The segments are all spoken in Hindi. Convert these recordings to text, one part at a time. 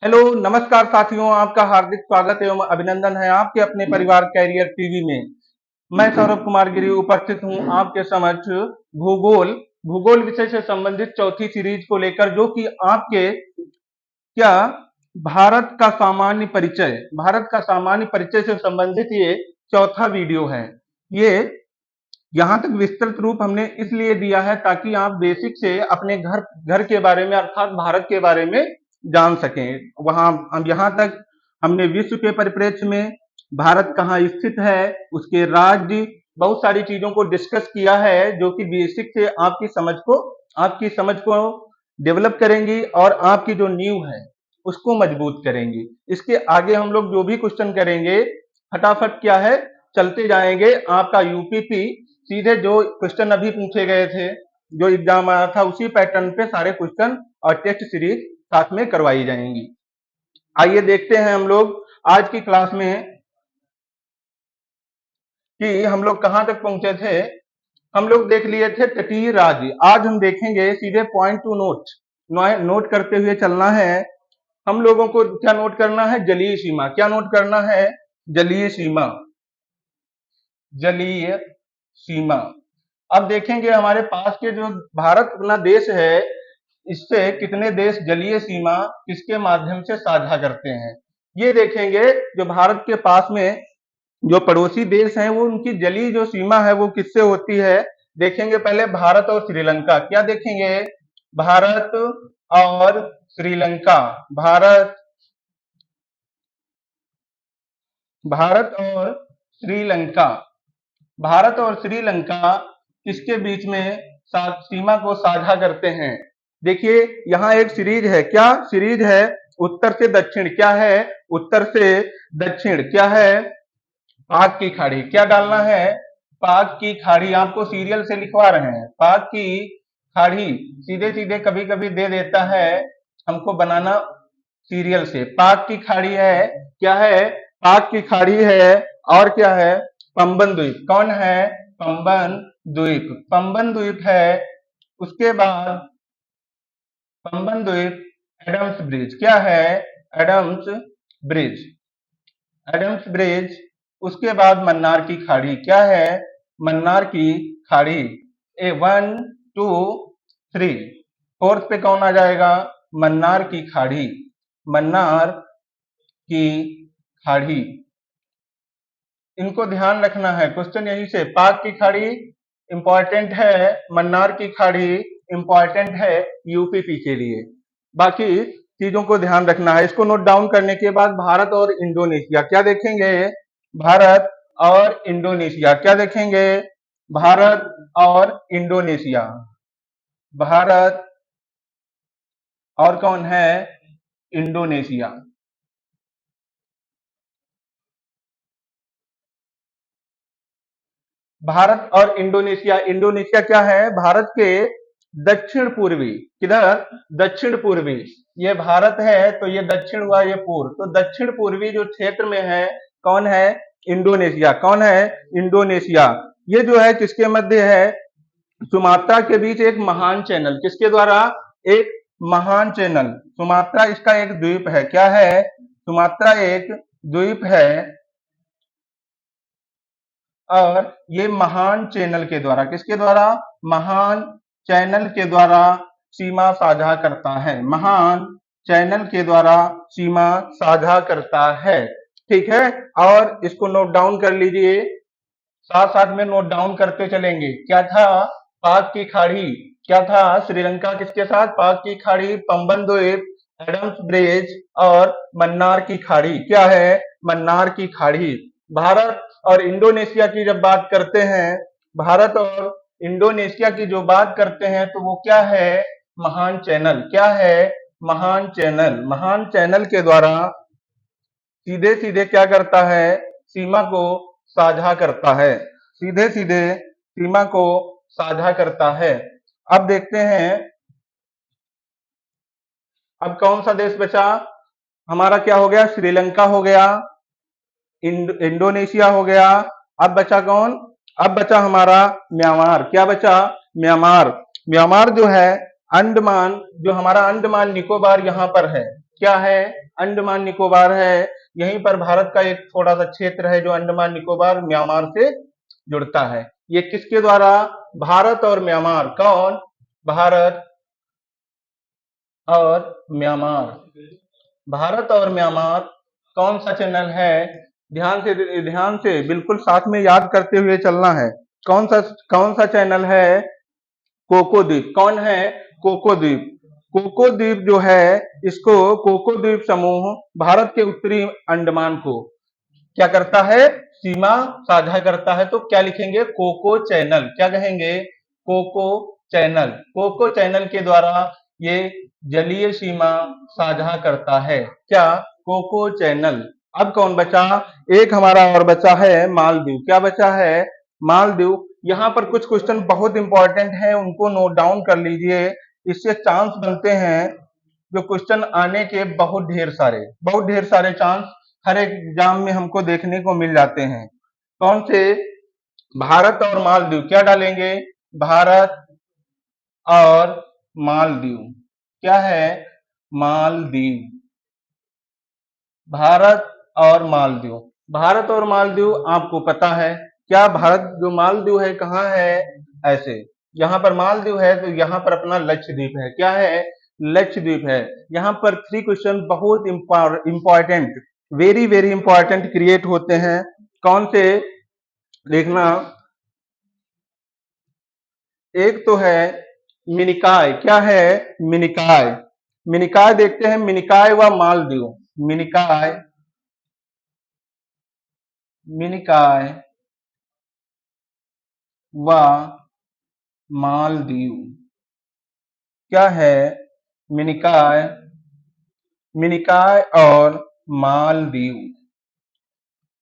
हेलो, नमस्कार साथियों, आपका हार्दिक स्वागत एवं अभिनंदन है आपके अपने परिवार कैरियर टीवी में। मैं सौरभ कुमार गिरी उपस्थित हूं आपके समक्ष भूगोल भूगोल विषय से संबंधित चौथी सीरीज को लेकर, जो कि आपके क्या भारत का सामान्य परिचय से संबंधित ये चौथा वीडियो है। ये यहाँ तक विस्तृत रूप हमने इसलिए दिया है ताकि आप बेसिक से अपने घर घर के बारे में अर्थात भारत के बारे में जान सकें। वहां हम यहाँ तक हमने विश्व के परिप्रेक्ष्य में भारत कहाँ स्थित है, उसके राज्य, बहुत सारी चीजों को डिस्कस किया है, जो कि बेसिक से आपकी समझ को डेवलप करेंगी और आपकी जो नींव है उसको मजबूत करेंगी। इसके आगे हम लोग जो भी क्वेश्चन करेंगे, फटाफट क्या है चलते जाएंगे। आपका यूपीपी सीधे जो क्वेश्चन अभी पूछे गए थे, जो एग्जाम आया था, उसी पैटर्न पे सारे क्वेश्चन और टेस्ट सीरीज साथ में करवाई जाएंगी। आइए देखते हैं हम लोग आज की क्लास में कि हम लोग कहां तक पहुंचे थे। हम लोग देख लिए थे तटीय राज्य। आज हम देखेंगे सीधे पॉइंट टू नोट करते हुए चलना है। हम लोगों को क्या नोट करना है? जलीय सीमा। क्या नोट करना है? जलीय सीमा। जलीय सीमा। अब देखेंगे हमारे पास के जो भारत अपना देश है, इससे कितने देश जलीय सीमा किसके माध्यम से साझा करते हैं, ये देखेंगे। जो भारत के पास में जो पड़ोसी देश हैं, वो उनकी जलीय जो सीमा है वो किससे होती है, देखेंगे। पहले भारत और श्रीलंका। क्या देखेंगे? भारत और श्रीलंका। भारत और श्रीलंका। भारत और श्रीलंका किसके बीच में सीमा को साझा करते हैं? देखिए, यहाँ एक सीरीज है। क्या सीरीज है? उत्तर से दक्षिण। क्या है? उत्तर से दक्षिण। क्या है? पाक की खाड़ी। क्या डालना है? पाक की खाड़ी। आपको सीरियल से लिखवा रहे हैं। पाक की खाड़ी सीधे सीधे कभी कभी दे देता है, हमको बनाना सीरियल से। पाक की खाड़ी है। क्या है? पाक की खाड़ी है। और क्या है? पंबन द्वीप। कौन है? पंबन द्वीप। पंबन द्वीप है। उसके बाद पंबन द्वीप, एडम्स ब्रिज। क्या है? Adam's bridge. Adam's bridge. उसके बाद मन्नार की खाड़ी। क्या है? मन्नार की खाड़ी। 1 2 3। फोर्थ पे कौन आ जाएगा? मन्नार की खाड़ी। मन्नार की खाड़ी। इनको ध्यान रखना है, क्वेश्चन यहीं से। पाक की खाड़ी इंपॉर्टेंट है, मन्नार की खाड़ी इंपॉर्टेंट है यूपीपी के लिए। बाकी चीजों को ध्यान रखना है। इसको नोट डाउन करने के बाद भारत और इंडोनेशिया। क्या देखेंगे? भारत और इंडोनेशिया। क्या देखेंगे? भारत और इंडोनेशिया। भारत और कौन है? इंडोनेशिया। भारत और इंडोनेशिया। इंडोनेशिया क्या है? भारत के दक्षिण पूर्वी। किधर? दक्षिण पूर्वी। ये भारत है तो ये दक्षिण हुआ, ये पूर्व। तो दक्षिण पूर्वी जो क्षेत्र में है, कौन है? इंडोनेशिया। कौन है? इंडोनेशिया। ये जो है किसके मध्य है? सुमात्रा के बीच एक महान चैनल। किसके द्वारा? एक महान चैनल। सुमात्रा इसका एक द्वीप है। क्या है? सुमात्रा एक द्वीप है और ये महान चैनल के द्वारा, किसके द्वारा? महान चैनल के द्वारा सीमा साझा करता है। महान चैनल के द्वारा सीमा साझा करता है। ठीक है, और इसको नोट डाउन कर लीजिए, साथ साथ में नोट डाउन करते चलेंगे। क्या था? पाक की खाड़ी। क्या था? श्रीलंका किसके साथ? पाक की खाड़ी, पंबन द्वीप, एडम्स ब्रिज और मन्नार की खाड़ी। क्या है? मन्नार की खाड़ी। भारत और इंडोनेशिया की जब बात करते हैं, भारत और इंडोनेशिया की जो बात करते हैं, तो वो क्या है? महान चैनल। क्या है? महान चैनल। महान चैनल के द्वारा सीधे सीधे क्या करता है? सीमा को साझा करता है। सीधे सीधे सीमा को साझा करता है। अब देखते हैं, अब कौन सा देश बचा हमारा? क्या हो गया? श्रीलंका हो गया, इंडोनेशिया हो गया। अब बचा कौन? अब बचा हमारा म्यांमार। क्या बचा? म्यांमार। म्यांमार जो है अंडमान, जो हमारा अंडमान निकोबार यहां पर है, क्या है? अंडमान निकोबार है। यहीं पर भारत का एक थोड़ा सा क्षेत्र है जो अंडमान निकोबार म्यांमार से जुड़ता है। ये किसके द्वारा? भारत और म्यांमार। कौन? भारत और म्यांमार। भारत और म्यांमार कौन सा चैनल है? ध्यान से बिल्कुल साथ में याद करते हुए चलना है। कौन सा चैनल है? कोको द्वीप। कौन है? कोको द्वीप। कोको द्वीप जो है, इसको कोको द्वीप समूह भारत के उत्तरी अंडमान को क्या करता है? सीमा साझा करता है। तो क्या लिखेंगे? Coco channel. क्या कहेंगे? Cocoa channel. कोको चैनल के द्वारा ये जलीय सीमा साझा करता है। क्या? Coco channel. अब कौन बचा? एक हमारा और बचा है मालदीव। क्या बचा है? मालदीव। यहाँ पर कुछ क्वेश्चन बहुत इंपॉर्टेंट है, उनको नोट डाउन कर लीजिए। इससे चांस बनते हैं जो क्वेश्चन आने के बहुत ढेर सारे चांस हर एक एग्जाम में हमको देखने को मिल जाते हैं। कौन से? भारत और मालदीव। क्या डालेंगे? भारत और मालदीव। क्या है? मालदीव। भारत और मालदीव। भारत और मालदीव आपको पता है। क्या? भारत जो मालदीव है कहाँ है? ऐसे यहाँ पर मालदीव है तो यहाँ पर अपना लक्षद्वीप है। क्या है? लक्षद्वीप है। यहाँ पर 3 क्वेश्चन बहुत important, very very important create होते हैं। कौन से? देखना। एक तो है मिनिकॉय। क्या है? मिनिकॉय। मिनिकॉय देखते हैं। मिनिकॉय व मालदीव। मिनिकॉय, मिनिकॉय व मालदीव। क्या है? मिनिकॉय, मिनिकॉय और मालदीव।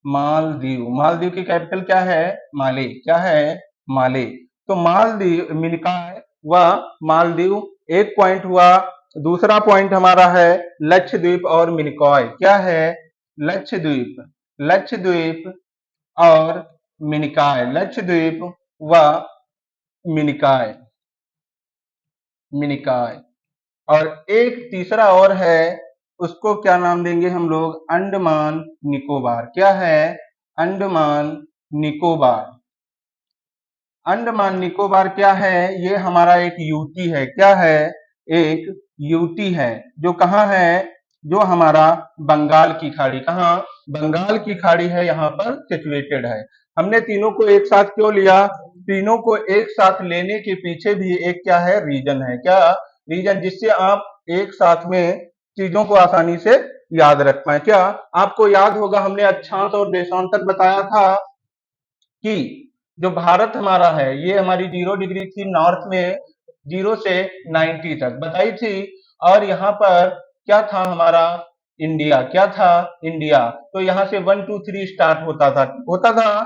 मालदीव। मालदीव की कैपिटल क्या है? माले। क्या है? माले। तो मालदीव, मिनिकॉय व मालदीव एक पॉइंट हुआ। दूसरा पॉइंट हमारा है लक्षद्वीप और मिनिकॉय। क्या है? लक्षद्वीप, लक्षद्वीप और मिनिकॉय। लक्षद्वीप व मिनिकॉय, मिनिकॉय। और एक तीसरा और है, उसको क्या नाम देंगे हम लोग? अंडमान निकोबार। क्या है? अंडमान निकोबार। अंडमान निकोबार क्या है? ये हमारा एक यूटी है। क्या है? एक यूटी है जो कहाँ है? जो हमारा बंगाल की खाड़ी। कहाँ? बंगाल की खाड़ी है, यहाँ पर सिचुएटेड है। हमने तीनों को एक साथ क्यों लिया? तीनों को एक साथ लेने के पीछे भी एक क्या है? रीजन है। क्या रीजन? जिससे आप एक साथ में चीजों को आसानी से याद रख पाए। क्या आपको याद होगा हमने अक्षांश और देशांतर बताया था कि जो भारत हमारा है ये हमारी 0 डिग्री थी नॉर्थ में, 0 से 90 तक बताई थी। और यहाँ पर क्या था हमारा? इंडिया। क्या था? इंडिया। तो यहाँ से 1 2 3 स्टार्ट होता था।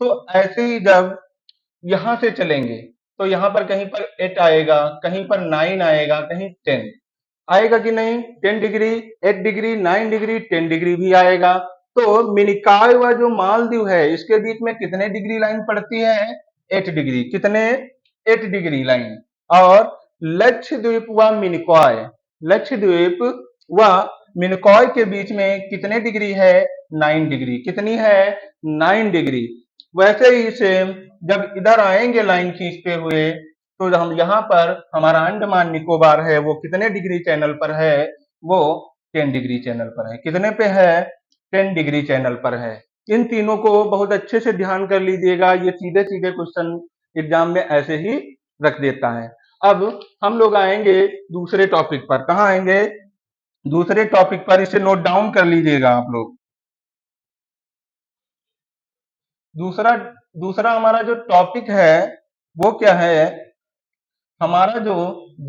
तो ऐसे ही जब यहाँ से चलेंगे तो यहाँ पर कहीं पर 8 आएगा, कहीं पर 9 आएगा, कहीं 10 आएगा कि नहीं? 10 डिग्री, 8 डिग्री, 9 डिग्री, 10 डिग्री भी आएगा। तो मिनिकॉय व जो मालदीव है इसके बीच में कितने डिग्री लाइन पड़ती है? 8 डिग्री। कितने? 8 डिग्री लाइन। और लक्षद्वीप व मिनिकॉय, लक्षद्वीप व मिनिकॉय के बीच में कितने डिग्री है? 9 डिग्री। कितनी है? 9 डिग्री। वैसे ही सेम जब इधर आएंगे लाइन खींचते हुए तो हम यहाँ पर हमारा अंडमान निकोबार है वो कितने डिग्री चैनल पर है? वो 10 डिग्री चैनल पर है। कितने पे है? 10 डिग्री चैनल पर है। इन तीनों को बहुत अच्छे से ध्यान कर लीजिएगा, ये सीधे सीधे क्वेश्चन एग्जाम में ऐसे ही रख देता है। अब हम लोग आएंगे दूसरे टॉपिक पर। कहाँ आएंगे? दूसरे टॉपिक पर। इसे नोट डाउन कर लीजिएगा आप लोग। दूसरा दूसरा हमारा जो टॉपिक है वो क्या है? हमारा जो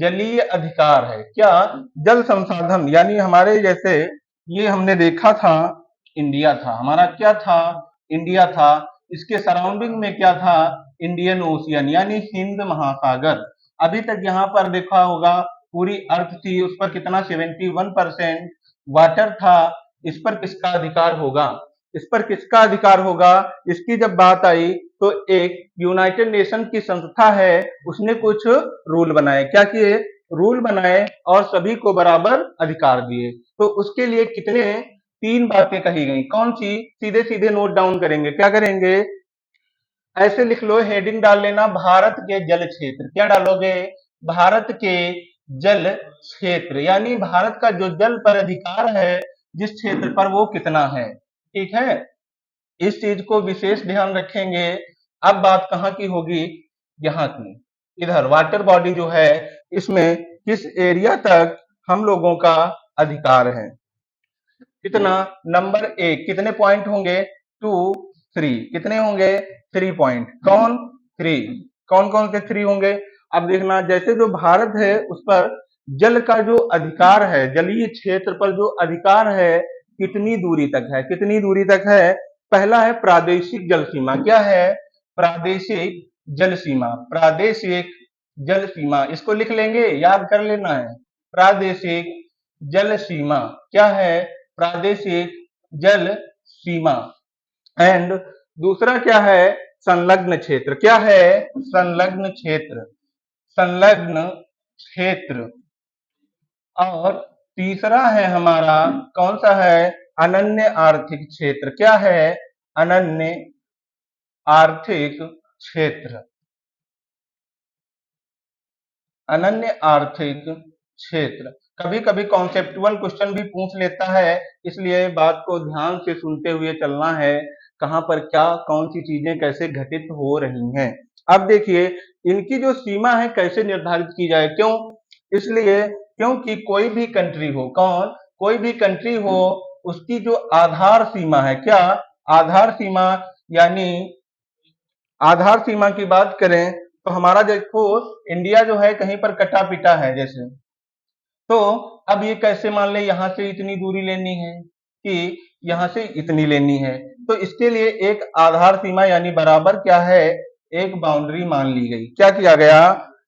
जलीय अधिकार है। क्या? जल संसाधन। यानी हमारे जैसे ये हमने देखा था इंडिया था हमारा। क्या था? इंडिया था। इसके सराउंडिंग में क्या था? इंडियन ओशियन यानी हिंद महासागर। अभी तक यहाँ पर देखा होगा पूरी अर्थ थी, उस पर कितना? 71% वाटर था। इस पर किसका अधिकार होगा? इस पर किसका अधिकार होगा? इसकी जब बात आई तो एक यूनाइटेड नेशन की संस्था है, उसने कुछ रूल बनाए। क्या किए? रूल बनाए और सभी को बराबर अधिकार दिए। तो उसके लिए कितने 3 बातें कही गई, कौन सी? सीधे सीधे नोट डाउन करेंगे। क्या करेंगे? ऐसे लिख लो, हेडिंग डाल लेना, भारत के जल क्षेत्र। क्या डालोगे? भारत के जल क्षेत्र, यानी भारत का जो जल पर अधिकार है जिस क्षेत्र पर, वो कितना है। ठीक है, इस चीज को विशेष ध्यान रखेंगे। अब बात कहाँ की होगी? यहाँ की। इधर वाटर बॉडी जो है, इसमें किस एरिया तक हम लोगों का अधिकार है। कितना? नंबर 1 कितने पॉइंट होंगे? 2 3 कितने होंगे? 3 पॉइंट। कौन? 3। कौन कौन से 3 होंगे? अब देखना, जैसे जो भारत है उस पर जल का जो अधिकार है, जलीय क्षेत्र पर जो अधिकार है, कितनी दूरी तक है? कितनी दूरी तक है? पहला है प्रादेशिक जल सीमा। क्या है? प्रादेशिक जल सीमा। प्रादेशिक जल सीमा, इसको लिख लेंगे, याद कर लेना है। प्रादेशिक जल सीमा क्या है? प्रादेशिक जल सीमा। एंड दूसरा क्या है? संलग्न क्षेत्र। क्या है? संलग्न क्षेत्र। संलग्न क्षेत्र। और तीसरा है हमारा, कौन सा है? अनन्य आर्थिक क्षेत्र। क्या है? अनन्य आर्थिक क्षेत्र। अनन्य आर्थिक क्षेत्र। कभी कभी कॉन्सेप्टुअल क्वेश्चन भी पूछ लेता है, इसलिए बात को ध्यान से सुनते हुए चलना है, कहां पर क्या कौन सी चीजें कैसे घटित हो रही हैं। अब देखिए, इनकी जो सीमा है कैसे निर्धारित की जाए। क्यों? इसलिए क्योंकि कोई भी कंट्री हो, कौन? कोई भी कंट्री हो, उसकी जो आधार सीमा है, क्या? आधार सीमा, यानी आधार सीमा की बात करें तो हमारा देखो, इंडिया जो है कहीं पर कटा पिटा है जैसे, तो अब ये कैसे मान ले यहां से इतनी दूरी लेनी है कि यहां से इतनी लेनी है, तो इसके लिए एक आधार सीमा यानी बराबर क्या है? एक बाउंड्री मान ली गई। क्या किया गया?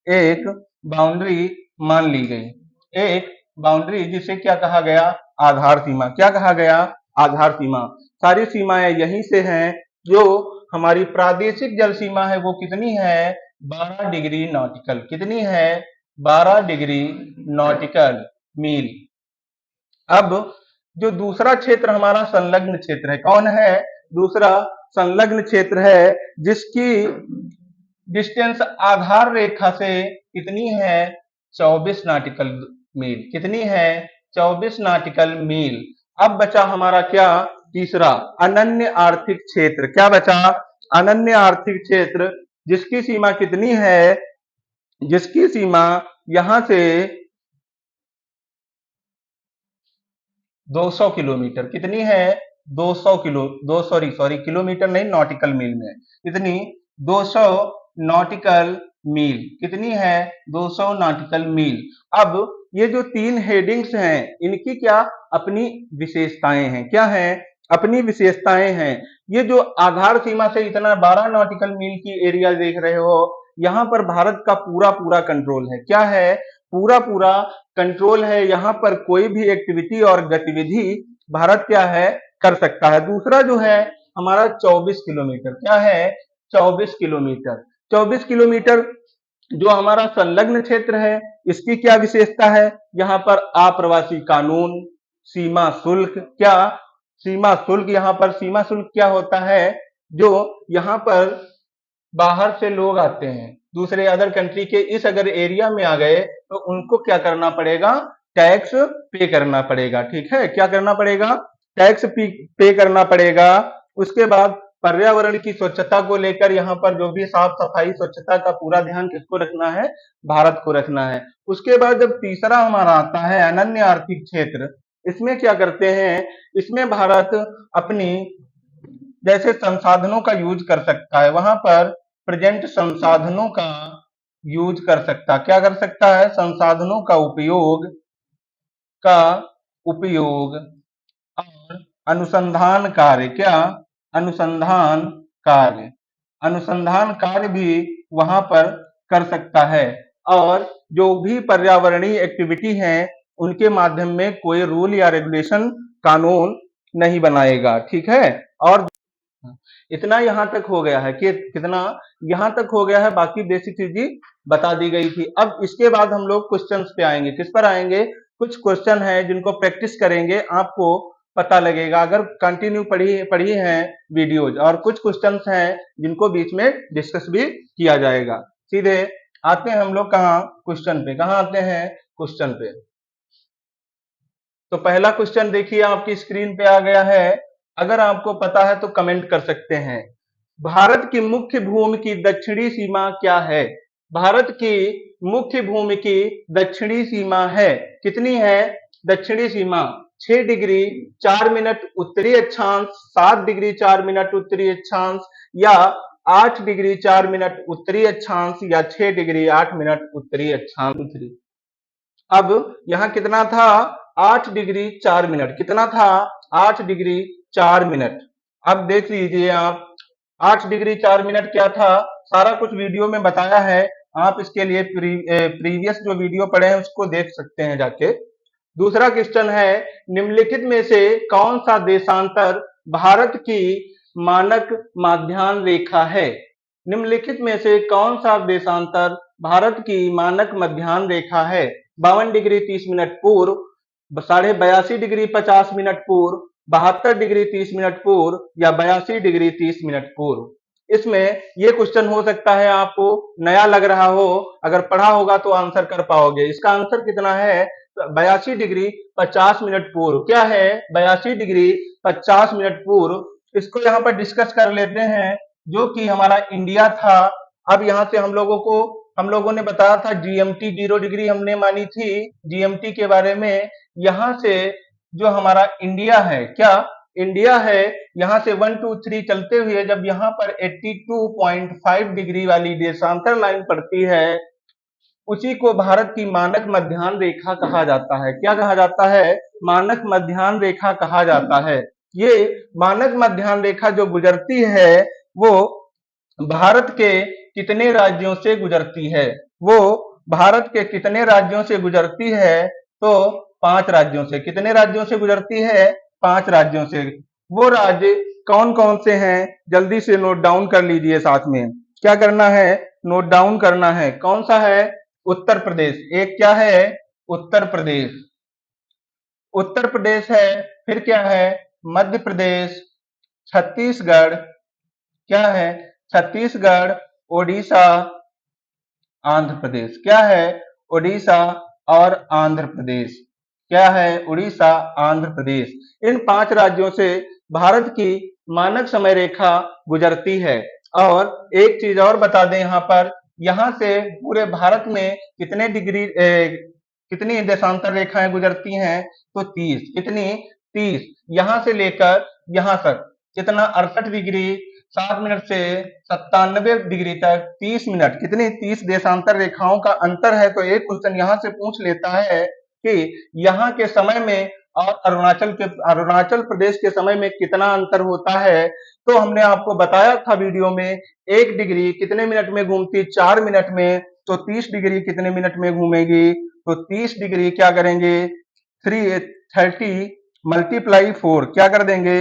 एक बाउंड्री मान ली गई। एक बाउंड्री, जिसे क्या कहा गया? आधार सीमा। क्या कहा गया? आधार सीमा। सारी सीमाएं यहीं से हैं। जो हमारी प्रादेशिक जल सीमा है वो कितनी है? 12 डिग्री नॉटिकल। कितनी है? 12 डिग्री नॉटिकल मील। अब जो दूसरा क्षेत्र हमारा संलग्न क्षेत्र है, कौन है? दूसरा संलग्न क्षेत्र है, जिसकी डिस्टेंस आधार रेखा से कितनी है? 24 नाटिकल मील। कितनी है? 24 नाटिकल मील। अब बचा हमारा क्या? तीसरा, अनन्य आर्थिक क्षेत्र। क्या बचा? अनन्य आर्थिक क्षेत्र, जिसकी सीमा कितनी है? जिसकी सीमा यहां से 200 किलोमीटर। कितनी है? 200 किलो, 200 सॉरी किलोमीटर नहीं, नॉटिकल मील में कितनी? 200 नॉटिकल मील। कितनी है? 200 नॉटिकल मील। अब ये जो 3 हेडिंग्स हैं, इनकी क्या अपनी विशेषताएं हैं? क्या है? अपनी विशेषताएं हैं। ये जो आधार सीमा से इतना 12 नॉटिकल मील की एरिया देख रहे हो, यहां पर भारत का पूरा पूरा कंट्रोल है। क्या है? पूरा पूरा कंट्रोल है। यहां पर कोई भी एक्टिविटी और गतिविधि भारत क्या है? कर सकता है। दूसरा जो है हमारा 24 किलोमीटर। क्या है? 24 किलोमीटर। 24 किलोमीटर जो हमारा संलग्न क्षेत्र है, इसकी क्या विशेषता है? यहाँ पर अप्रवासी कानून, सीमा शुल्क। क्या? सीमा शुल्क। यहाँ पर सीमा शुल्क क्या होता है? जो यहाँ पर बाहर से लोग आते हैं, दूसरे अदर कंट्री के, इस अगर एरिया में आ गए तो उनको क्या करना पड़ेगा? टैक्स पे करना पड़ेगा। ठीक है, क्या करना पड़ेगा? टैक्स पे करना पड़ेगा। उसके बाद पर्यावरण की स्वच्छता को लेकर यहाँ पर जो भी साफ सफाई स्वच्छता का पूरा ध्यान किसको रखना है? भारत को रखना है। उसके बाद जब तीसरा हमारा आता है अनन्य आर्थिक क्षेत्र, इसमें क्या करते हैं? इसमें भारत अपनी जैसे संसाधनों का यूज कर सकता है, वहां पर प्रेजेंट संसाधनों का यूज कर सकता। क्या कर सकता है? संसाधनों का उपयोग और अनुसंधान कार्य। क्या? अनुसंधान कार्य। अनुसंधान कार्य भी वहां पर कर सकता है। और जो भी पर्यावरणीय एक्टिविटी है, उनके माध्यम में कोई रूल या रेगुलेशन, कानून नहीं बनाएगा। ठीक है, और इतना यहां तक हो गया है कि कितना? यहां तक हो गया है। बाकी बेसिक चीज बता दी गई थी। अब इसके बाद हम लोग क्वेश्चंस पे आएंगे। किस पर आएंगे? कुछ क्वेश्चन है जिनको प्रैक्टिस करेंगे, आपको पता लगेगा अगर कंटिन्यू पढ़ी है वीडियोज, और कुछ क्वेश्चंस हैं जिनको बीच में डिस्कस भी किया जाएगा। सीधे आते हैं हम लोग कहाँ? क्वेश्चन पे। कहाँ आते हैं? क्वेश्चन पे। तो पहला क्वेश्चन देखिए आपकी स्क्रीन पे आ गया है। अगर आपको पता है तो कमेंट कर सकते हैं। भारत की मुख्य भूमि की दक्षिणी सीमा क्या है? भारत की मुख्य भूमि की दक्षिणी सीमा है, कितनी है दक्षिणी सीमा? 6 डिग्री 4 मिनट उत्तरी अक्षांश, 7 डिग्री 4 मिनट उत्तरी अक्षांश, या 8 डिग्री 4 मिनट उत्तरी अक्षांश, या 6 डिग्री 8 मिनट उत्तरी अक्षांश। अब यहां कितना था? 8 डिग्री 4 मिनट। कितना था? 8 डिग्री 4 मिनट। अब देख लीजिए आप, 8 डिग्री 4 मिनट क्या था, सारा कुछ वीडियो में बताया है। आप इसके लिए प्रीवियस जो वीडियो पढ़े हैं उसको देख सकते हैं जाके। दूसरा क्वेश्चन है, निम्नलिखित में से कौन सा देशांतर भारत की मानक माध्यान्ह रेखा है? निम्नलिखित में से कौन सा देशांतर भारत की मानक मध्यान्ह रेखा है? 52 डिग्री 30 मिनट पूर्व, 82.5 डिग्री 50 मिनट पूर्व, 72 डिग्री 30 मिनट पूर्व, या 82 डिग्री 30 मिनट पूर्व। इसमें ये क्वेश्चन हो सकता है आपको नया लग रहा हो, अगर पढ़ा होगा तो आंसर कर पाओगे। इसका आंसर कितना है? 82 डिग्री 50 मिनट पूर्व। क्या है? 82 डिग्री 50 मिनट पूर्व। इसको यहाँ पर डिस्कस कर लेते हैं। जो कि हमारा इंडिया था, अब यहाँ से हम लोगों ने बताया था जीएमटी 0 डिग्री हमने मानी थी जीएमटी के बारे में। यहाँ से जो हमारा इंडिया है, क्या इंडिया है, यहाँ से 1 2 3 चलते हुए जब यहाँ पर 82.5 डिग्री वाली देशांतर लाइन पड़ती है, उसी को भारत की मानक मध्यान्ह रेखा कहा जाता है। क्या कहा जाता है? मानक मध्यान्ह रेखा कहा जाता है। ये मानक मध्यान्ह रेखा जो गुजरती है वो भारत के कितने राज्यों से गुजरती है? वो भारत के कितने राज्यों से गुजरती है? तो 5 राज्यों से। कितने राज्यों से गुजरती है? 5 राज्यों से। वो राज्य कौन कौन से हैं? जल्दी से नोट डाउन कर लीजिए। साथ में क्या करना है? नोट डाउन करना है। कौन सा है? उत्तर प्रदेश। एक क्या है? उत्तर प्रदेश। उत्तर प्रदेश है। फिर क्या है? मध्य प्रदेश, छत्तीसगढ़, क्या है? छत्तीसगढ़, ओडिशा, आंध्र प्रदेश। क्या है? ओडिशा और आंध्र प्रदेश। क्या है? उड़ीसा, आंध्र प्रदेश। इन 5 राज्यों से भारत की मानक समय रेखा गुजरती है। और एक चीज और बता दें यहाँ पर, यहाँ से पूरे भारत में कितनी देशांतर रेखाएं गुजरती हैं? तो 30। कितनी? 30। यहां से लेकर यहां तक कितना? 68 डिग्री 7 मिनट से 97 डिग्री तक 30 मिनट। कितनी? 30 देशांतर रेखाओं का अंतर है। तो एक क्वेश्चन यहां से पूछ लेता है कि यहाँ के समय में और अरुणाचल प्रदेश के समय में कितना अंतर होता है। तो हमने आपको बताया था वीडियो में, 1 डिग्री कितने मिनट में घूमती? 4 मिनट में। तो 30 डिग्री कितने मिनट में घूमेगी? तो 30 डिग्री क्या करेंगे? 30 मल्टीप्लाई 4। क्या कर देंगे?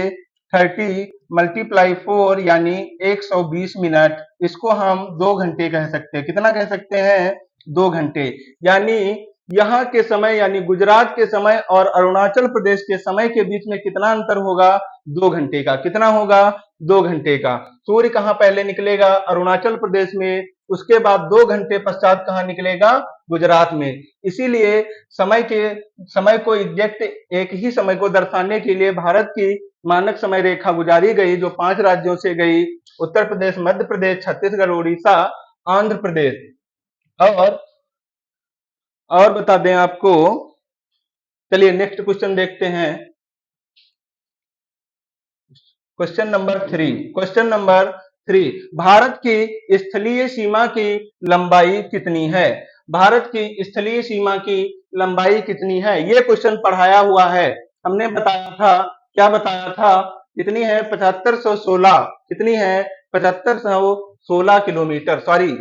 30 मल्टीप्लाई 4 यानी 120 मिनट। इसको हम 2 घंटे कह सकते हैं। कितना कह सकते हैं? 2 घंटे। यानी यहाँ के समय, यानी गुजरात के समय और अरुणाचल प्रदेश के समय के बीच में कितना अंतर होगा? 2 घंटे का। कितना होगा? 2 घंटे का। सूर्य कहाँ पहले निकलेगा? अरुणाचल प्रदेश में। उसके बाद 2 घंटे पश्चात कहाँ निकलेगा? गुजरात में। इसीलिए समय को एग्जैक्ट एक ही समय को दर्शाने के लिए भारत की मानक समय रेखा गुजारी गई, जो 5 राज्यों से गई। उत्तर प्रदेश, मध्य प्रदेश, छत्तीसगढ़, उड़ीसा, आंध्र प्रदेश। और बता दें आपको, चलिए नेक्स्ट क्वेश्चन देखते हैं। Question number 3। Question number 3, Bharat की स्थलीय सीमा की लंबाई कितनी है? भारत की स्थलीय सीमा की लंबाई कितनी है? ये क्वेश्चन पढ़ाया हुआ है। हमने बताया था, क्या बताया था? कितनी है? 7516। कितनी है? 7516 किलोमीटर। सॉरी,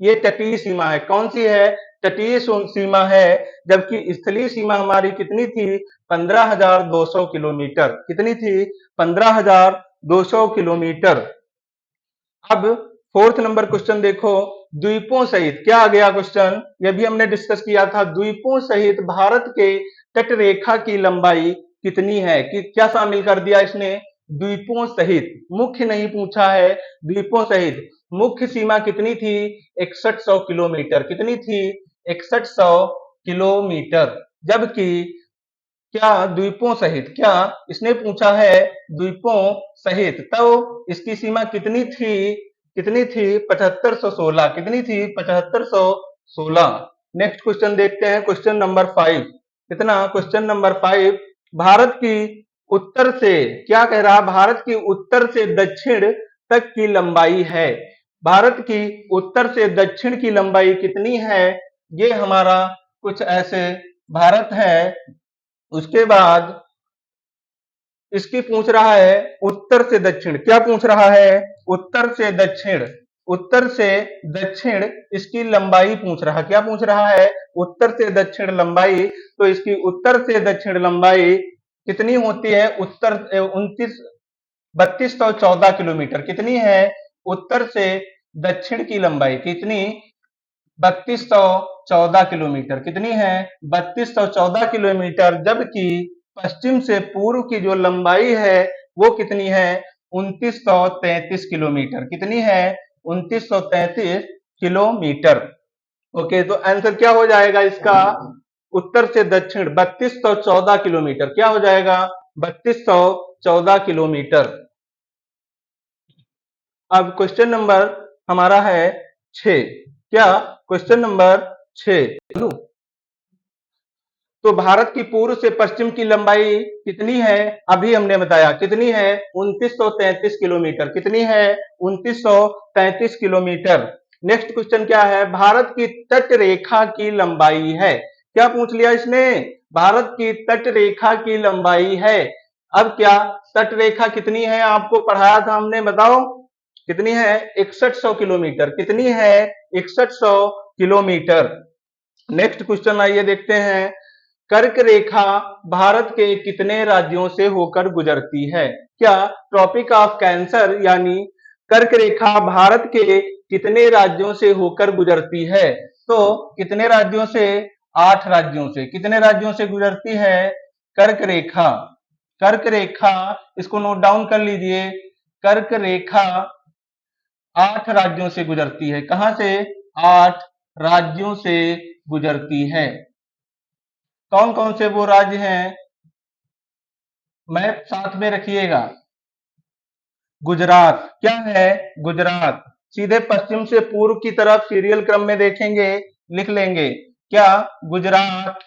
ये तटीय सीमा है। कौन सी है? तटीय सीमा है। जबकि स्थलीय सीमा हमारी कितनी थी? 15,200 किलोमीटर। कितनी थी? 15,200 किलोमीटर। अब 4th नंबर क्वेश्चन देखो, द्वीपों सहित क्या आ गया क्वेश्चन, ये भी हमने डिस्कस किया था। द्वीपों सहित भारत के तट रेखा की लंबाई कितनी है, कि क्या शामिल कर दिया इसने, द्वीपों सहित, मुख्य नहीं पूछा है, द्वीपों सहित। मुख्य सीमा कितनी थी, 6100 किलोमीटर, कितनी थी, 6100 किलोमीटर। जबकि क्या द्वीपों सहित, क्या इसने पूछा है द्वीपों सहित, तो इसकी सीमा कितनी थी, कितनी थी, 7516, कितनी थी, 7516। नेक्स्ट क्वेश्चन देखते हैं, क्वेश्चन नंबर 5। कितना, क्वेश्चन नंबर 5। भारत की उत्तर से, क्या कह रहा, भारत की उत्तर से दक्षिण तक की लंबाई है, भारत की उत्तर से दक्षिण की लंबाई कितनी है, ये हमारा कुछ ऐसे भारत है। उसके बाद इसकी पूछ रहा है उत्तर से दक्षिण, क्या पूछ रहा है, उत्तर से दक्षिण, उत्तर से दक्षिण इसकी लंबाई पूछ रहा, क्या पूछ रहा है, उत्तर से दक्षिण लंबाई। तो इसकी उत्तर से दक्षिण लंबाई कितनी होती है, उत्तर 3214 किलोमीटर, कितनी है, उत्तर से दक्षिण की लंबाई कितनी, 3214 किलोमीटर, कितनी है, 3214 किलोमीटर। जबकि पश्चिम से पूर्व की जो लंबाई है वो कितनी है, 2933 किलोमीटर, कितनी है, 2933 किलोमीटर। ओके, तो आंसर क्या हो जाएगा इसका, उत्तर से दक्षिण 3214 किलोमीटर, क्या हो जाएगा, 3214 किलोमीटर। अब क्वेश्चन नंबर हमारा है 6, क्या, क्वेश्चन नंबर 6। तो भारत की पूर्व से पश्चिम की लंबाई कितनी है, अभी हमने बताया कितनी है, 2933 किलोमीटर, कितनी है, 2933 किलोमीटर। नेक्स्ट क्वेश्चन क्या है, भारत की तट रेखा की लंबाई है, क्या पूछ लिया इसने, भारत की तट रेखा की लंबाई है। अब क्या तट रेखा कितनी है, आपको पढ़ाया था हमने, बताओ कितनी है, 6100 किलोमीटर, कितनी है, 6100 किलोमीटर। नेक्स्ट क्वेश्चन आइए देखते हैं, कर्क रेखा भारत के कितने राज्यों से होकर गुजरती है, क्या ट्रॉपिक ऑफ कैंसर यानी कर्क रेखा भारत के कितने राज्यों से होकर गुजरती है, तो कितने राज्यों से, 8 राज्यों से, कितने राज्यों से गुजरती है कर्क रेखा, कर्क रेखा, इसको नोट डाउन कर लीजिए, कर्क रेखा 8 राज्यों से गुजरती है, कहां से, 8 राज्यों से गुजरती है। कौन कौन से वो राज्य हैं, मैप साथ में रखिएगा। गुजरात, क्या है, गुजरात, सीधे पश्चिम से पूर्व की तरफ सीरियल क्रम में देखेंगे, लिख लेंगे, क्या, गुजरात।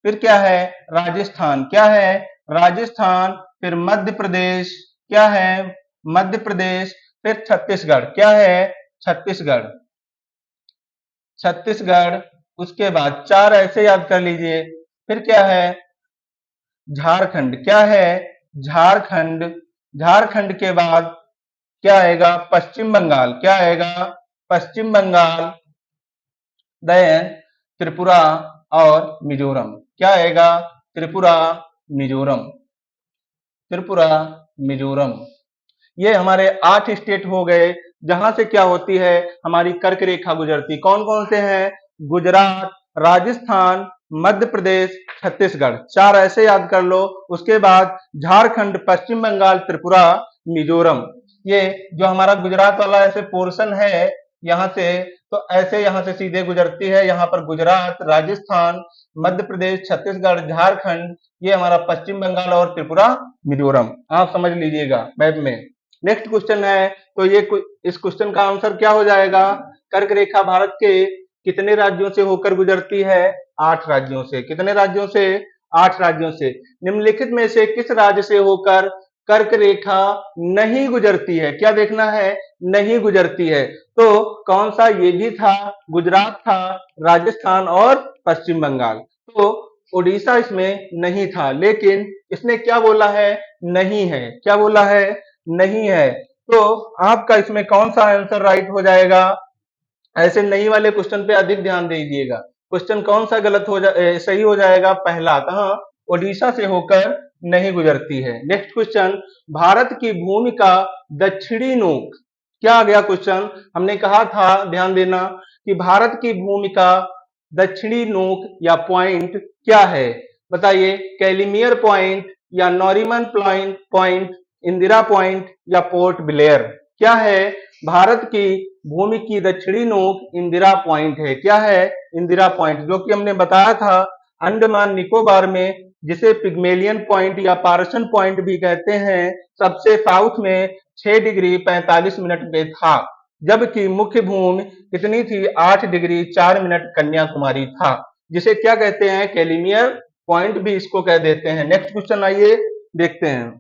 फिर क्या है, राजस्थान, क्या है, राजस्थान। फिर मध्य प्रदेश, क्या है, मध्य प्रदेश। फिर छत्तीसगढ़, क्या है, छत्तीसगढ़, छत्तीसगढ़। उसके बाद 4 ऐसे याद कर लीजिए। फिर क्या है, झारखंड, क्या है, झारखंड। झारखंड के बाद क्या आएगा, पश्चिम बंगाल, क्या आएगा, पश्चिम बंगाल। देन त्रिपुरा और मिजोरम, क्या आएगा, त्रिपुरा, मिजोरम, त्रिपुरा, मिजोरम। ये हमारे 8 स्टेट हो गए जहां से क्या होती है, हमारी कर्क रेखा गुजरती। कौन कौन से हैं, गुजरात, राजस्थान, मध्य प्रदेश, छत्तीसगढ़, 4 ऐसे याद कर लो। उसके बाद झारखंड, पश्चिम बंगाल, त्रिपुरा, मिजोरम। ये जो हमारा गुजरात वाला ऐसे पोर्शन है यहाँ से, तो ऐसे यहाँ से सीधे गुजरती है, यहाँ पर गुजरात, राजस्थान, मध्य प्रदेश, छत्तीसगढ़, झारखंड, ये हमारा पश्चिम बंगाल और त्रिपुरा, मिजोरम, आप समझ लीजिएगा मैप में। नेक्स्ट क्वेश्चन है, तो ये इस क्वेश्चन का आंसर क्या हो जाएगा, कर्क रेखा भारत के कितने राज्यों से होकर गुजरती है, 8 राज्यों से, कितने राज्यों से, 8 राज्यों से। निम्नलिखित में से किस राज्य से होकर कर्क रेखा नहीं गुजरती है, क्या देखना है, नहीं गुजरती है। तो कौन सा, ये भी था, गुजरात था, राजस्थान और पश्चिम बंगाल। तो उड़ीसा इसमें नहीं था, लेकिन इसने क्या बोला है, नहीं है, क्या बोला है, नहीं है। तो आपका इसमें कौन सा आंसर राइट हो जाएगा, ऐसे नहीं वाले क्वेश्चन पे अधिक ध्यान दीजिएगा। क्वेश्चन कौन सा गलत हो सही हो जाएगा, पहला, कहां, ओडिशा से होकर नहीं गुजरती है। नेक्स्ट क्वेश्चन, भारत की भूमि का दक्षिणी नोक, क्या आ गया क्वेश्चन? हमने कहा था, ध्यान देना, कि भारत की भूमि का दक्षिणी नोक या पॉइंट क्या है? बताइए, कैलिमियर पॉइंट या नॉरीमन पॉइंट, इंदिरा पॉइंट या पोर्ट ब्लेयर? क्या है? भारत की भूमि की दक्षिणी नोक इंदिरा पॉइंट है। क्या है? इंदिरा पॉइंट, जो कि हमने बताया था अंडमान निकोबार में, जिसे पिग्मेलियन पॉइंट या पार्सन पॉइंट भी कहते हैं, सबसे साउथ में 6 डिग्री 45 मिनट पे था, जबकि मुख्य भूमि कितनी थी? 8 डिग्री 4 मिनट कन्याकुमारी था, जिसे क्या कहते हैं? कैलिमियर पॉइंट भी इसको कह देते हैं। नेक्स्ट क्वेश्चन आइए देखते हैं।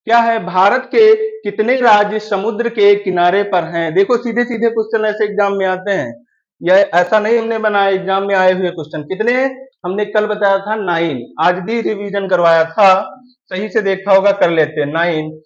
क्या है? भारत के कितने राज्य समुद्र के किनारे पर हैं? देखो, सीधे सीधे क्वेश्चन ऐसे एग्जाम में आते हैं, यह ऐसा नहीं हमने बनाया, एग्जाम में आए हुए क्वेश्चन। कितने? हमने कल बताया था 9, आज भी रिवीजन करवाया था, सही से देखा होगा, कर लेते हैं। 9,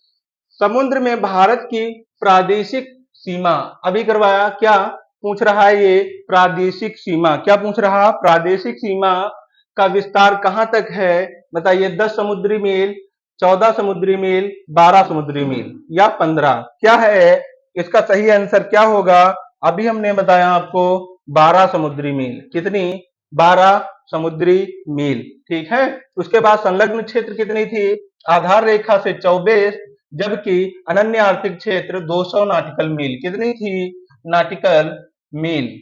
समुद्र में भारत की प्रादेशिक सीमा, अभी करवाया। क्या पूछ रहा है ये? प्रादेशिक सीमा। क्या पूछ रहा? प्रादेशिक सीमा का विस्तार कहां तक है? बताइए, 10 समुद्री मील, 14 समुद्री मील, 12 समुद्री मील या 15? क्या है इसका सही आंसर? क्या होगा? अभी हमने बताया आपको 12 समुद्री मील। कितनी? 12 समुद्री मील। ठीक है। उसके बाद संलग्न क्षेत्र कितनी थी? आधार रेखा से 24, जबकि अनन्य आर्थिक क्षेत्र 200 नाटिकल मील। कितनी थी? नाटिकल मील।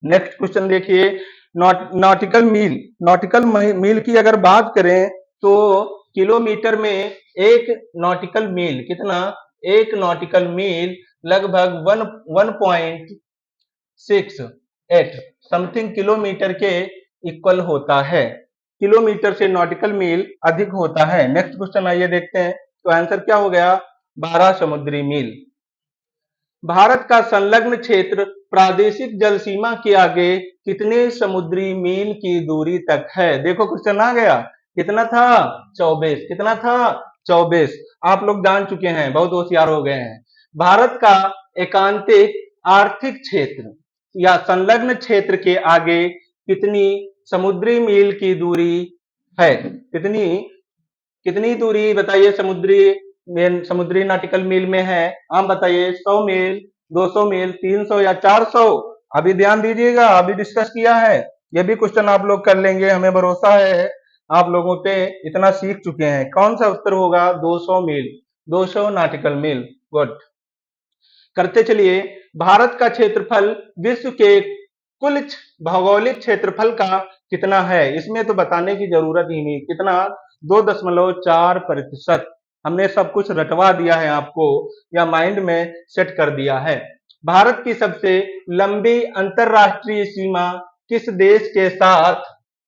नेक्स्ट क्वेश्चन देखिए, नॉटिकल मील, नॉटिकल मील की अगर बात करें तो किलोमीटर में एक नॉटिकल मील कितना? एक नॉटिकल मील लगभग 1.68 समथिंग किलोमीटर के इक्वल होता है। किलोमीटर से नॉटिकल मील अधिक होता है। नेक्स्ट क्वेश्चन आइए देखते हैं, तो आंसर क्या हो गया? 12 समुद्री मील। भारत का संलग्न क्षेत्र प्रादेशिक जल सीमा के आगे कितने समुद्री मील की दूरी तक है? देखो, क्वेश्चन आ गया। कितना था? 24। कितना था? 24। आप लोग जान चुके हैं, बहुत होशियार हो गए हैं। भारत का एकांतिक आर्थिक क्षेत्र या संलग्न क्षेत्र के आगे कितनी समुद्री मील की दूरी है? कितनी? कितनी दूरी बताइए समुद्री नाटिकल मील में है? आप बताइए, 100 मील, 200 मील, 300 या 400? अभी ध्यान दीजिएगा, अभी डिस्कस किया है, ये भी क्वेश्चन आप लोग कर लेंगे, हमें भरोसा है आप लोगों पे, इतना सीख चुके हैं। कौन सा उत्तर होगा? 200 मील, 200 नाटिकल मील। गुड। करते चलिए, भारत का क्षेत्रफल विश्व के कुल भौगोलिक क्षेत्रफल का कितना है? इसमें तो बताने की जरूरत ही नहीं। कितना? 2.4%। हमने सब कुछ रटवा दिया है आपको, या माइंड में सेट कर दिया है। भारत की सबसे लंबी अंतरराष्ट्रीय सीमा किस देश के साथ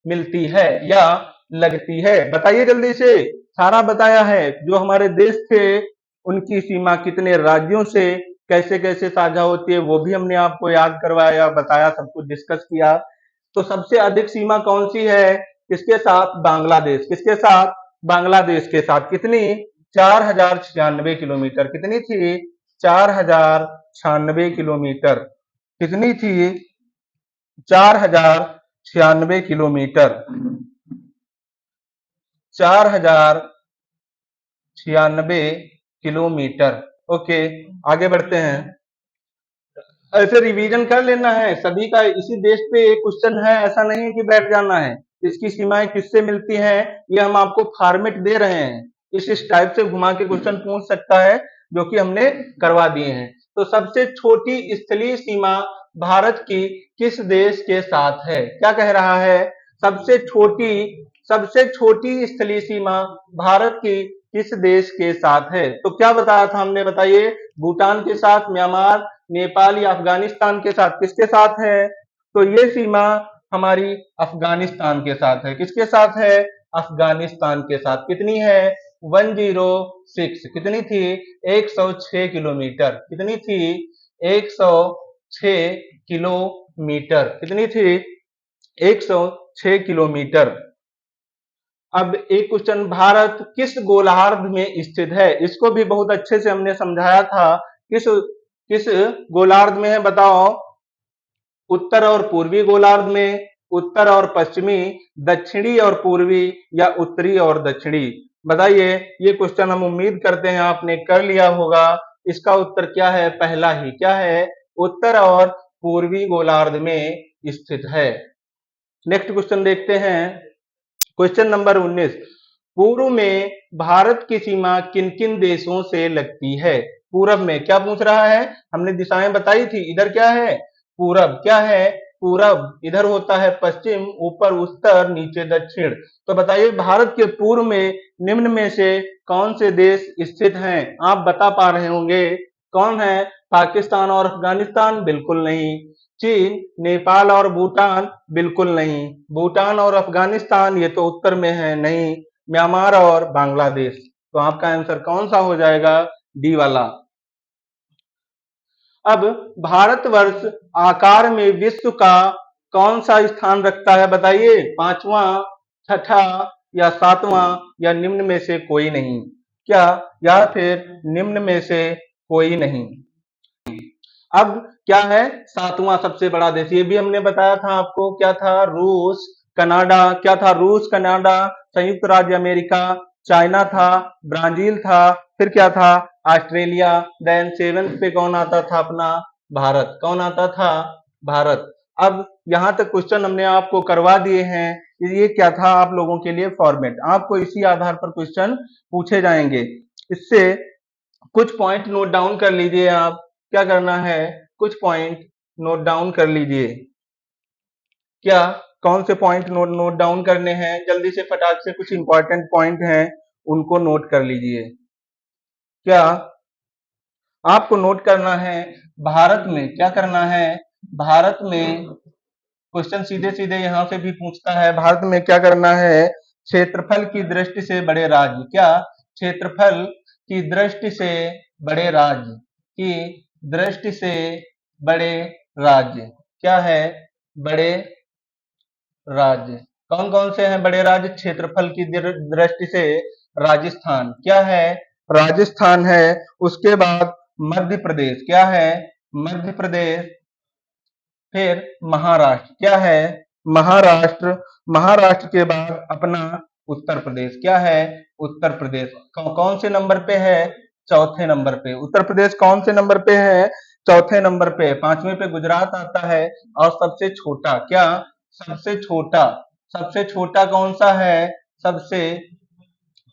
मिलती है या लगती है? बताइए जल्दी से। सारा बताया है, जो हमारे देश थे उनकी सीमा कितने राज्यों से कैसे कैसे साझा होती है, वो भी हमने आपको याद करवाया, बताया, सब कुछ डिस्कस किया। तो सबसे अधिक सीमा कौन सी है? किसके साथ? बांग्लादेश। किसके साथ? बांग्लादेश के साथ। कितनी? 4096 किलोमीटर। कितनी थी? 4096 किलोमीटर। कितनी थी? 4096 किलोमीटर। 4096 किलोमीटर। ओके, आगे बढ़ते हैं। ऐसे रिवीजन कर लेना है सभी का, इसी देश पे एक क्वेश्चन है, ऐसा नहीं है कि बैठ जाना है। इसकी सीमाएं किससे मिलती हैं, ये हम आपको फॉर्मेट दे रहे हैं, इस टाइप से घुमा के क्वेश्चन पूछ सकता है, जो कि हमने करवा दिए हैं। तो सबसे छोटी स्थलीय सीमा भारत की किस देश के साथ है? क्या कह रहा है? सबसे छोटी स्थलीय सीमा भारत की किस देश के साथ है? तो क्या बताया था हमने? बताइए, भूटान के साथ, म्यांमार, नेपाल या अफगानिस्तान के साथ? किसके साथ है? तो ये सीमा हमारी अफगानिस्तान के साथ है। किसके साथ है? अफगानिस्तान के साथ। कितनी है? 106। कितनी थी? 106 किलोमीटर। कितनी थी? 106 किलोमीटर। कितनी थी? 106 किलोमीटर। अब एक क्वेश्चन, भारत किस गोलार्ध में स्थित है? इसको भी बहुत अच्छे से हमने समझाया था। किस किस गोलार्ध में है बताओ? उत्तर और पूर्वी गोलार्ध में, उत्तर और पश्चिमी, दक्षिणी और पूर्वी या उत्तरी और दक्षिणी? बताइए, ये क्वेश्चन हम उम्मीद करते हैं आपने कर लिया होगा। इसका उत्तर क्या है? पहला ही। क्या है? उत्तर और पूर्वी गोलार्ध में स्थित है। नेक्स्ट क्वेश्चन देखते हैं। Question number 19। पूर्व में भारत की सीमा किन किन देशों से लगती है? पूरब में क्या पूछ रहा है? हमने दिशाएं बताई थी। इधर क्या है? पूरब। क्या है? पूरब। इधर होता है पश्चिम, ऊपर उत्तर, नीचे दक्षिण। तो बताइए भारत के पूर्व में निम्न में से कौन से देश स्थित हैं? आप बता पा रहे होंगे। कौन है? पाकिस्तान और अफगानिस्तान? बिल्कुल नहीं। चीन, नेपाल और भूटान? बिल्कुल नहीं। भूटान और अफगानिस्तान ये तो उत्तर में है, नहीं। म्यांमार और बांग्लादेश। तो आपका आंसर कौन सा हो जाएगा? डी वाला। अब भारतवर्ष आकार में विश्व का कौन सा स्थान रखता है? बताइए। पांचवा, छठा या सातवां या निम्न में से कोई नहीं? क्या? या फिर निम्न में से कोई नहीं? अब क्या है? सातवां सबसे बड़ा देश। ये भी हमने बताया था आपको। क्या था? रूस, कनाडा। क्या था? रूस, कनाडा, संयुक्त राज्य अमेरिका, चाइना था, ब्राजील था, फिर क्या था? ऑस्ट्रेलिया। देन सेवेंथ पे कौन आता था? अपना भारत। कौन आता था? भारत। अब यहां तक क्वेश्चन हमने आपको करवा दिए हैं। ये क्या था आप लोगों के लिए? फॉर्मेट। आपको इसी आधार पर क्वेश्चन पूछे जाएंगे। इससे कुछ पॉइंट नोट डाउन कर लीजिए आप। क्या करना है? कुछ पॉइंट नोट डाउन कर लीजिए। क्या? कौन से पॉइंट नोट डाउन करने हैं? जल्दी से फटाक से कुछ इंपॉर्टेंट पॉइंट हैं उनको नोट कर लीजिए। क्या? आपको नोट करना है भारत में। क्या करना है? भारत में क्वेश्चन सीधे सीधे यहां से भी पूछता है। भारत में क्या करना है? क्षेत्रफल की दृष्टि से बड़े राज्य। क्या? क्षेत्रफल की दृष्टि से बड़े राज्य की दृष्टि से बड़े राज्य। क्या है? बड़े राज्य। कौन कौन से हैं बड़े राज्य क्षेत्रफल की दृष्टि से? राजस्थान। क्या है? राजस्थान है। उसके बाद मध्य प्रदेश। क्या है? मध्य प्रदेश। फिर महाराष्ट्र। क्या है? महाराष्ट्र। महाराष्ट्र के बाद अपना उत्तर प्रदेश। क्या है? उत्तर प्रदेश। कौन से नंबर पे है? चौथे नंबर पे। उत्तर प्रदेश कौन से नंबर पे है? चौथे नंबर पे। पांचवें पे गुजरात आता है। और सबसे छोटा। क्या? सबसे छोटा। सबसे छोटा कौन सा है? सबसे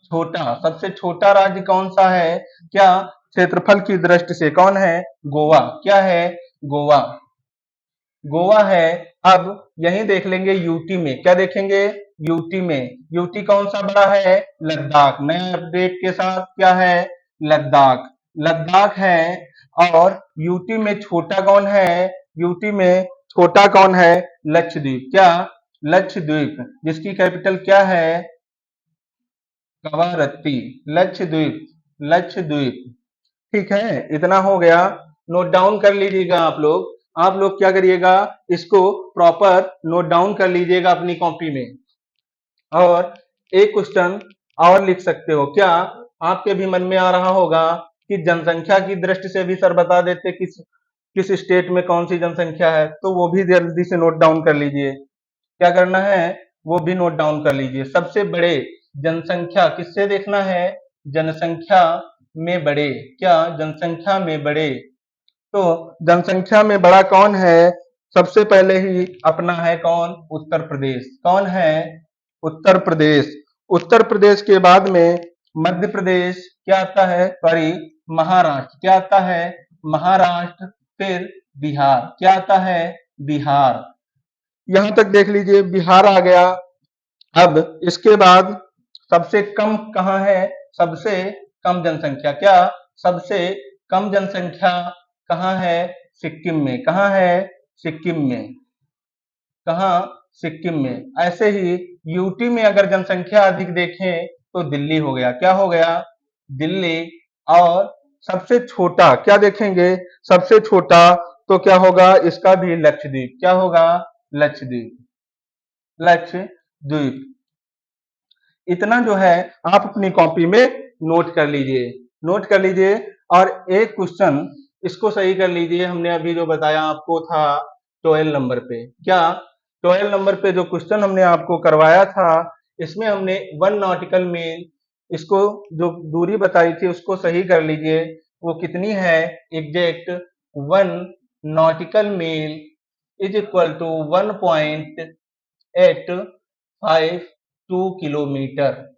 छोटा। सबसे छोटा राज्य कौन सा है? क्या? क्षेत्रफल की दृष्टि से कौन है? गोवा। क्या है? गोवा। गोवा है। अब यही देख लेंगे यूटी में। क्या देखेंगे? यूटी में। यूटी कौन सा बड़ा है? लद्दाख। नए अपडेट के साथ क्या है? लद्दाख। लद्दाख है। और यूटी में छोटा कौन है? यूटी में छोटा कौन है? लक्षद्वीप। क्या? लक्षद्वीप। जिसकी कैपिटल क्या है? कवारत्ती। लक्षद्वीप। लक्षद्वीप। ठीक है। इतना हो गया। नोट डाउन कर लीजिएगा आप लोग। आप लोग क्या करिएगा? इसको प्रॉपर नोट डाउन कर लीजिएगा अपनी कॉपी में। और एक क्वेश्चन और लिख सकते हो। क्या? आपके भी मन में आ रहा होगा कि जनसंख्या की दृष्टि से भी सर बता देते किस किस स्टेट में कौन सी जनसंख्या है। तो वो भी जल्दी से नोट डाउन कर लीजिए। क्या करना है? वो भी नोट डाउन कर लीजिए। सबसे बड़े जनसंख्या किससे देखना है? जनसंख्या में बड़े। क्या? जनसंख्या में बड़े। तो जनसंख्या में बड़ा कौन है? सबसे पहले ही अपना है कौन? उत्तर प्रदेश। कौन है? उत्तर प्रदेश। उत्तर प्रदेश के बाद में मध्य प्रदेश। क्या आता है? सॉरी, महाराष्ट्र। क्या आता है? महाराष्ट्र। फिर बिहार। क्या आता है? बिहार। यहां तक देख लीजिए, बिहार आ गया। अब इसके बाद सबसे कम कहाँ है? सबसे कम जनसंख्या। क्या? सबसे कम जनसंख्या कहाँ है? सिक्किम में। कहाँ है? सिक्किम में। कहाँ? सिक्किम में। ऐसे ही यूटी में अगर जनसंख्या अधिक देखें तो दिल्ली हो गया। क्या हो गया? दिल्ली। और सबसे छोटा क्या देखेंगे? सबसे छोटा तो क्या होगा? इसका भी लक्षद्वीप। क्या होगा? लक्षद्वीप। लक्षद्वीप। इतना जो है आप अपनी कॉपी में नोट कर लीजिए। नोट कर लीजिए। और एक क्वेश्चन इसको सही कर लीजिए। हमने अभी जो बताया आपको था 12 नंबर पे। क्या? 12 नंबर पे जो क्वेश्चन हमने आपको करवाया था, इसमें हमने 1 नॉटिकल मील इसको जो दूरी बताई थी उसको सही कर लीजिए। वो कितनी है? Exact 1 nautical mile is equal to 1.852 kilometre.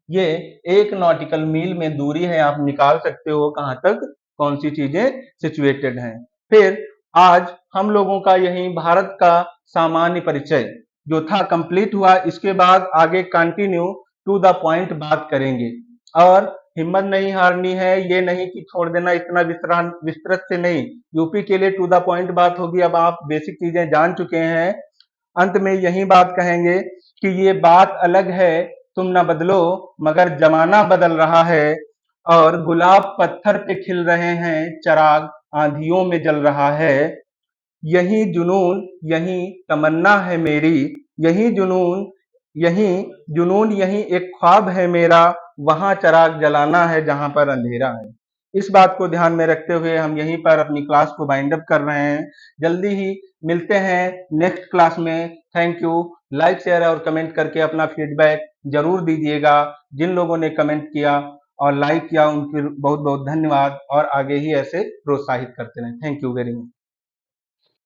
ये 1 नॉटिकल मील में दूरी है, आप निकाल सकते हो कहां तक कौन सी चीजें सिचुएटेड हैं। फिर आज हम लोगों का यही भारत का सामान्य परिचय जो था कंप्लीट हुआ। इसके बाद आगे कंटिन्यू टू द पॉइंट बात करेंगे और हिम्मत नहीं हारनी है, ये नहीं कि छोड़ देना इतना विस्तृत से नहीं। यूपी के लिए टू द पॉइंट बात होगी। अब आप बेसिक चीजें जान चुके हैं। अंत में यही बात कहेंगे कि ये बात अलग है, तुम न बदलो मगर जमाना बदल रहा है, और गुलाब पत्थर पे खिल रहे हैं, चिराग आंधियों में जल रहा है। यही जुनून यही तमन्ना है मेरी, यही जुनून यही एक ख्वाब है मेरा, वहां चिराग जलाना है जहां पर अंधेरा है। इस बात को ध्यान में रखते हुए हम यहीं पर अपनी क्लास को वाइंड अप कर रहे हैं। जल्दी ही मिलते हैं नेक्स्ट क्लास में। Thank you. लाइक शेयर और कमेंट करके अपना फीडबैक जरूर दीजिएगा। जिन लोगों ने कमेंट किया और लाइक किया उनके बहुत बहुत धन्यवाद, और आगे ही ऐसे प्रोत्साहित करते रहें। Thank you very much.